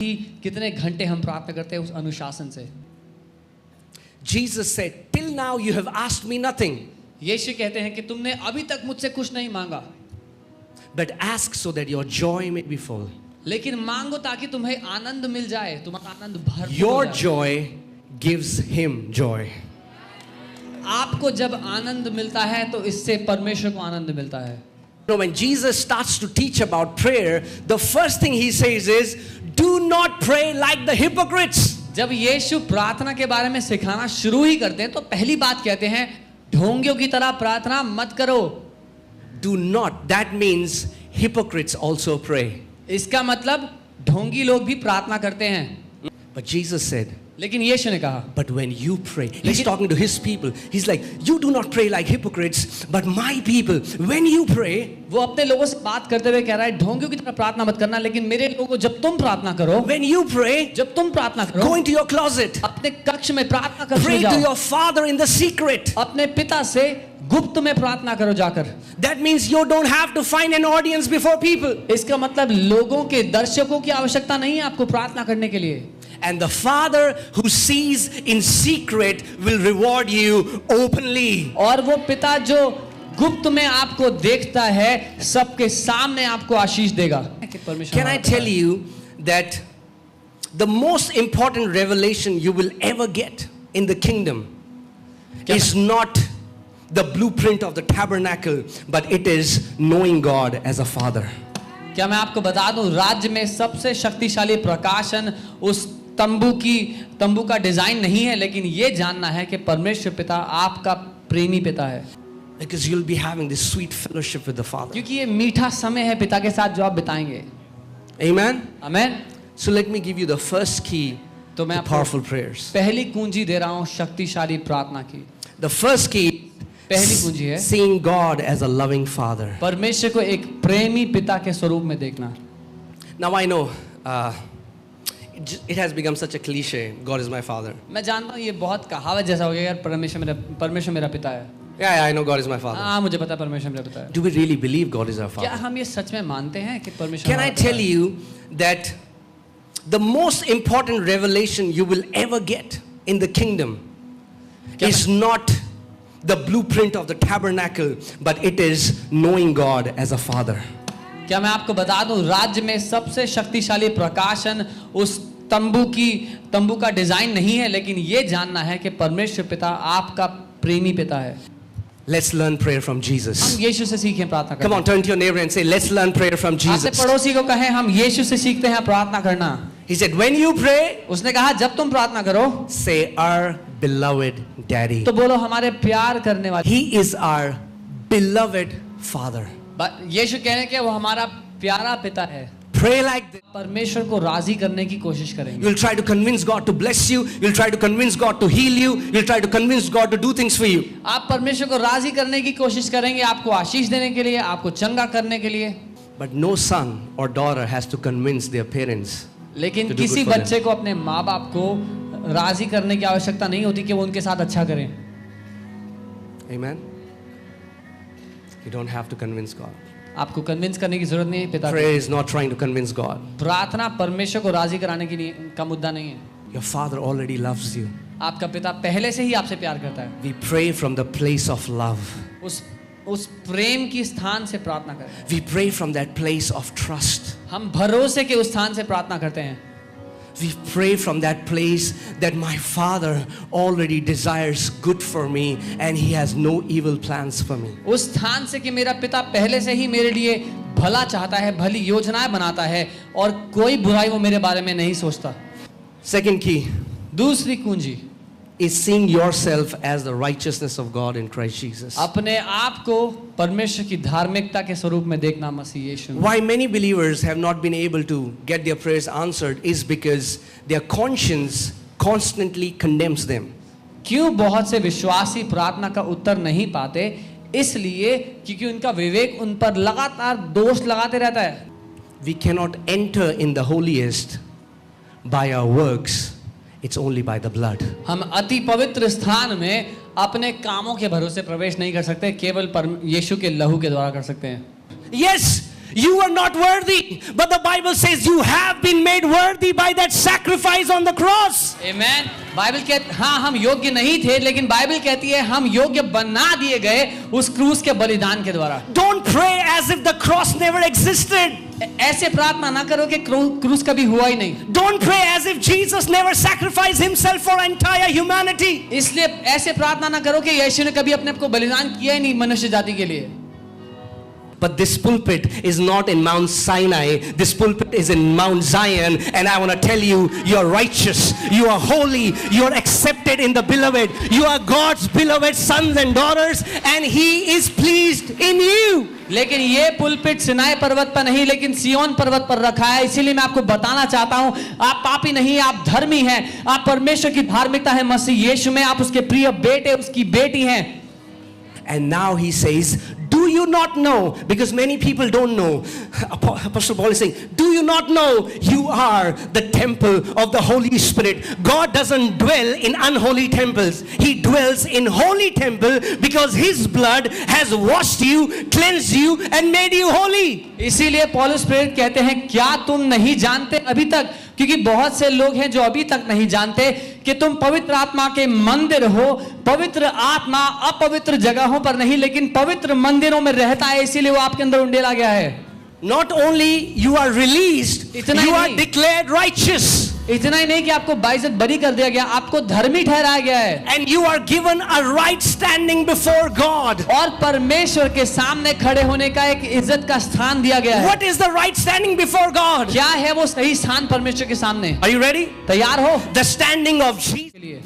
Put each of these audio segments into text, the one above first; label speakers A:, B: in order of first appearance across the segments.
A: कितने घंटे हम प्रार्थना करते हैं उस अनुशासन से।
B: Jesus said, till now you have asked me nothing,
A: यीशु कहते हैं कि तुमने अभी तक मुझसे कुछ नहीं मांगा,
B: but ask so that your joy may be full.
A: लेकिन मांगो ताकि तुम्हें आनंद मिल जाए, तुम्हारा आनंद भरपूर
B: Your
A: हो जाए।
B: joy gives him joy.
A: आपको जब आनंद मिलता है तो इससे परमेश्वर को आनंद मिलता है।
B: You know, when Jesus starts to teach about prayer, the first thing he says is, do not pray like the hypocrites.
A: जब यीशु प्रार्थना के बारे में सिखाना शुरू ही करते हैं तो पहली बात कहते हैं, ढोंगियों की तरह प्रार्थना मत करो।
B: Do not. That means hypocrites also pray.
A: इसका मतलब ढोंगी लोग भी प्रार्थना करते हैं।
B: But Jesus said,
A: लेकिन यीशु ने कहा,
B: but when you pray, he's talking to his people. He's like, you do not pray like hypocrites, but my people, when you pray,
A: वो अपने लोगों से बात करते हुए कह रहा है, ढोंगियों की तरह प्रार्थना मत करना, लेकिन मेरे लोगों जब तुम प्रार्थना करो,
B: when you pray,
A: जब तुम प्रार्थना करो,
B: go into your closet,
A: अपने कक्ष में प्रार्थना करते
B: pray to
A: जाओ,
B: your father in the secret.
A: अपने पिता से गुप्त में प्रार्थना करो जाकर।
B: That means you don't have to find an audience before people.
A: इसका मतलब लोगों के, दर्शकों की आवश्यकता नहीं है आपको प्रार्थना करने के लिए।
B: And the Father who sees in secret will reward you openly.
A: और वो पिता जो गुप्त में आपको देखता है, सबके सामने आपको आशीष देगा।
B: Can I tell you that the most important revelation you will ever get in the kingdom is not the blueprint of the tabernacle, but it is knowing God as a father.
A: क्या मैं आपको बता दूं, राज्य में सबसे शक्तिशाली प्रकाशन उस तंबू का डिजाइन नहीं है, लेकिन ये जानना है कि परमेश्वर पिता आपका प्रेमी पिता है।
B: Because you'll be having this sweet fellowship with the Father.
A: क्योंकि ये मीठा समय है पिता के साथ जो आप बिताएंगे।
B: Amen.
A: Amen.
B: So let me give you the first key
A: तो मैं
B: to powerful prayers.
A: पहली कुंजी दे रहा हूँ शक्तिशाली प्रार्थना की।
B: The first key,
A: पहली कुंजी है
B: seeing God as a loving Father.
A: परमेश्वर को एक प्रेमी पिता के स्वरूप में देखना।
B: Now I know it has become such a cliche. God is my father.
A: मैं जानता हूँ ये बहुत कहावत जैसा हो गया यार, परमेश्वर मेरा पिता है।
B: Yeah, I know God is my father.
A: हाँ, मुझे पता है परमेश्वर मेरा पिता है।
B: Do we really believe God is our
A: क्या
B: father?
A: हम ये सच में मानते हैं कि परमेश्वर
B: Can I
A: हमारा पिता
B: tell
A: है?
B: you that the most important revelation you will ever get in the kingdom is not the blueprint of the tabernacle, but it is knowing God as a father.
A: क्या मैं आपको बता दूं, राज्य में सबसे शक्तिशाली प्रकाशन उस तंबू का डिजाइन नहीं है, लेकिन ये जानना है कि परमेश्वर पिता आपका प्रेमी पिता है।
B: Let's learn prayer from
A: हम
B: Jesus.
A: यीशु से सीखें प्रार्थना
B: Come
A: करना।
B: on, turn to your neighbor and say, let's learn prayer from
A: आपसे
B: Jesus.
A: पड़ोसी को कहें, हम यीशु से सीखते हैं प्रार्थना करना।
B: He said, when you pray,
A: उसने कहा जब तुम प्रार्थना करो
B: say, our beloved daddy.
A: तो बोलो हमारे प्यार करने वाले।
B: He is our beloved father.
A: यीशु कहने के वो हमारा प्यारा पिता है।
B: Pray like this.
A: परमेश्वर को राजी करने की कोशिश करेंगे।
B: You'll try to convince God to bless you. You'll try to convince God to heal you. You'll try to convince God to do things for you.
A: आप परमेश्वर को राजी करने की कोशिश करेंगे, आपको आशीष देने के लिए, आपको चंगा करने के लिए।
B: But no son or daughter has to convince their parents.
A: लेकिन
B: To do
A: किसी
B: good for
A: बच्चे को अपने माँ बाप को राजी करने की आवश्यकता नहीं होती कि वो उनके साथ अच्छा करें।
B: Amen. You don't have to convince God.
A: आपको कन्विंस करने की जरूरत नहीं है पिता को।
B: Prayer is not trying to convince God.
A: प्रार्थना परमेश्वर को राजी कराने का मुद्दा नहीं है।
B: Your father already loves you.
A: आपका पिता पहले से ही आपसे प्यार करता है।
B: We pray from the place of love.
A: उस प्रेम की स्थान से प्रार्थना करें।
B: We pray from that place of trust.
A: हम भरोसे के उस स्थान से प्रार्थना करते हैं।
B: We pray from that place that my father already desires good for me and he has no evil plans for me.
A: उस स्थान से कि मेरा पिता पहले से ही मेरे लिए भला चाहता है, भली योजनाएं बनाता है और कोई बुराई वो मेरे बारे में नहीं सोचता।
B: Second key
A: दूसरी कुंजी
B: is seeing yourself as the righteousness of God in Christ Jesus.
A: अपने आप को परमेश्वर की धार्मिकता के स्वरूप में देखना मसीह यीशु में।
B: Why many believers have not been able to get their prayers answered is because their conscience constantly condemns them.
A: क्यों बहुत से विश्वासी प्रार्थना का उत्तर नहीं पाते? इसलिए क्योंकि उनका विवेक उन पर लगातार दोष लगाते रहता है।
B: We cannot enter in the holiest by our works. It's only by the blood.
A: हम अति पवित्र स्थान में अपने कामों के भरोसे प्रवेश नहीं कर सकते, केवल यीशु के लहू के द्वारा कर सकते हैं।
B: Yes, You were not worthy, but the Bible says you have been made worthy by that sacrifice on the cross.
A: Amen. Bible कहती हाँ हम योग्य नहीं थे, लेकिन बाइबल कहती है हम योग्य बना दिए गए उस क्रूस के बलिदान के द्वारा.
B: Don't pray as if the cross never existed.
A: ऐसे प्रार्थना ना करो कि क्रूस कभी हुआ ही नहीं.
B: Don't pray as if Jesus never sacrificed himself for entire humanity.
A: इसलिए ऐसे प्रार्थना ना करो कि यीशु ने कभी अपने आप को बलिदान किया ही नहीं मनुष्य जाति के लिए.
B: But this pulpit is not in Mount Sinai. This pulpit is in Mount Zion. And I want to tell you, you are righteous. You are holy. You are accepted in the beloved. You are God's beloved sons and daughters. And He is pleased in you.
A: लेकिन ये pulpit Sinai पर्वत पर नहीं, लेकिन सियोन पर्वत पर रखा है. इसीलिए मैं आपको बताना चाहता हूं, आप पापी नहीं, आप धर्मी हैं. आप परमेश्वर की धार्मिकता है मसीह यीशु में. आप उसके प्रिय बेटे, उसकी बेटी हैं.
B: And now he says, do you not know? Because many people don't know. Apostle Paul is saying, do you not know you are the temple of the Holy Spirit? God doesn't dwell in unholy temples. He dwells in holy temple because His blood has washed you, cleansed you and made you holy.
A: इसीलिए पौलुस प्रेरित कहते हैं, क्या तुम नहीं जानते अभी तक? क्योंकि बहुत से लोग हैं जो अभी तक नहीं जानते कि तुम पवित्र आत्मा के मंदिर हो. पवित्र आत्मा अपवित्र जगहों पर नहीं, लेकिन पवित्र मंदिरों में रहता है. इसीलिए वो आपके अंदर उंडेला गया है.
B: Not only you are released, you are declared righteous.
A: इतना ही नहीं कि आपको बाइज्जत बरी कर दिया गया, आपको धर्मी ठहराया गया है.
B: And you are given a right standing before God.
A: और परमेश्वर के सामने खड़े होने का एक इज्जत का स्थान दिया गया है.
B: What is the right standing before God?
A: क्या है वो सही स्थान परमेश्वर के सामने?
B: Are you ready?
A: तैयार हो?
B: The standing of Jesus.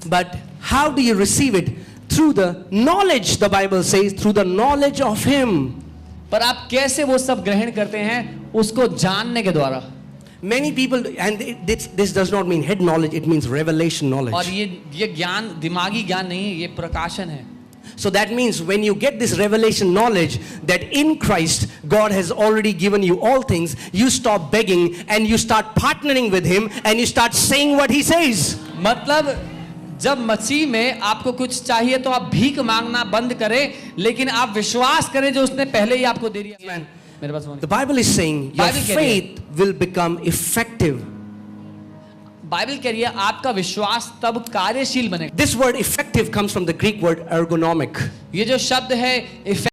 B: But how do you receive it? Through the knowledge, the Bible says, through the knowledge of Him.
A: पर आप कैसे वो सब ग्रहण करते हैं? उसको जानने के द्वारा.
B: Many people, and this does not mean head knowledge, it means revelation knowledge.
A: और ये ज्ञान दिमागी ज्ञान नहीं है, ये प्रकाशन है.
B: So that means when you get this revelation knowledge that in Christ God has already given you all things, you stop begging and you start partnering with Him and you start saying what He says.
A: मतलब जब मसीह में आपको कुछ चाहिए तो आप भीख मांगना बंद करें, लेकिन आप विश्वास करें जो उसने पहले ही आपको दे दिया. मेरे पास
B: The Bible is saying your faith will become effective.
A: Bible कह रही है आपका विश्वास तब कार्यशील बनेगा.
B: This word effective comes from the Greek word ergonomic.
A: ये जो शब्द है